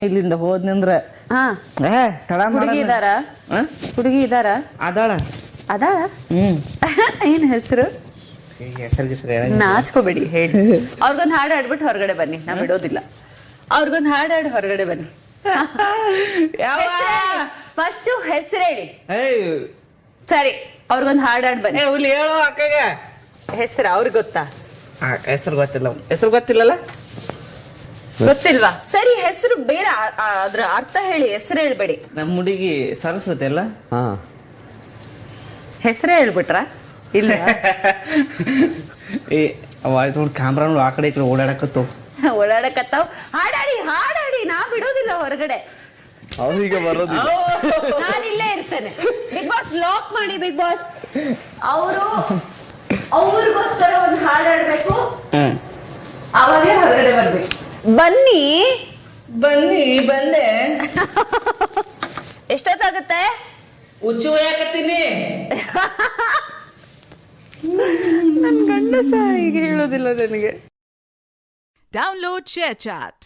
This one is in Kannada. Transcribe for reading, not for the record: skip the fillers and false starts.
ಇಲ್ಲಿಂದ ಹೋದ್ನಂದ್ರ ಹಾ ತಡ ಹುಡುಗಿ ಇದಾರ ಹುಡುಗಿ ಇದಾರ ಅದಾಳ ಅದಾಳ ಏನ್ ಹೆಸರು ಹೆಸರು ನಾಚ್ಕೋಬೇಡಿ ಹೇಳಿ ಅವ್ರಿಗೊಂದು ಹಾಡು ಹಾಡ್ಬಿಟ್ಟು ಹೊರಗಡೆ ಬನ್ನಿ ನಾ ಬಿಡೋದಿಲ್ಲ ಅವ್ರಿಗೊಂದು ಹಾಡು ಹಾಡಿ ಹೊರಗಡೆ ಬನ್ನಿ ಫಸ್ಟ್ ಹೆಸರು ಹೇಳಿ ಸರಿ ಅವ್ರಿಗೊಂದು ಹಾಡು ಹಾಡ್ ಬನ್ನಿ ಹುಲಿ ಹೇಳು ಅಕ್ಕಗೆ ಹೆಸರು ಅವ್ರಿಗೆ ಗೊತ್ತಾ ಹೆಸರು ಗೊತ್ತಿಲ್ಲ ಹೆಸರು ಗೊತ್ತಿಲ್ಲಲ್ಲ ಗೊತ್ತಿಲ್ವಾ ಸರಿ ಹೆಸರು ಬೇರೆ ಅದ್ರ ಅರ್ಥ ಹೇಳಿ ಹೆಸರು ಹೇಳ್ಬೇಡಿ ನಮ್ಮ ಹುಡುಗಿ ಸರಸ್ವತಿ ಅಲ್ಲ ಹೆಸರೇ ಹೇಳ್ಬಿಟ್ರ ಇಲ್ಲ ಏ ಅವ ಕ್ಯಾಮ್ರಾ ಆ ಕಡೆ ಈ ಕಡೆ ಓಡಾಡಕತ್ತು ಓಡಾಡಕತ್ತಾವ್ ಹಾಡಾಡಿ ಹಾಡಾಡಿ ನಾ ಬಿಡೋದಿಲ್ಲ ಹೊರಗಡೆ ಅವ್ರಿಗೆ ಬರೋದಿಲ್ಲ ನಾನು ಇಲ್ಲೇ ಇರ್ತೇನೆ ಬಿಗ್ ಬಾಸ್ ಲಾಕ್ ಮಾಡಿ ಬಿಗ್ ಬಾಸ್ ಅವರು ಅವ್ರಿಗೋಸ್ಕರ ಒಂದು ಹಾಡಾಡ್ಬೇಕು ಅವಾಗೇ ಹೊರಗಡೆ ಬರ್ಬೇಕು ಬನ್ನಿ ಬನ್ನಿ ಬಂದೆ ಎಷ್ಟೊತ್ತಾಗುತ್ತೆ ಹುಚ್ಚು ಯಾಕತ್ತೀನಿ ನನ್ ಗಂಡ ಸಹ ಹೀಗೆ ಹೇಳೋದಿಲ್ಲ ನನಗೆ Download ShareChat.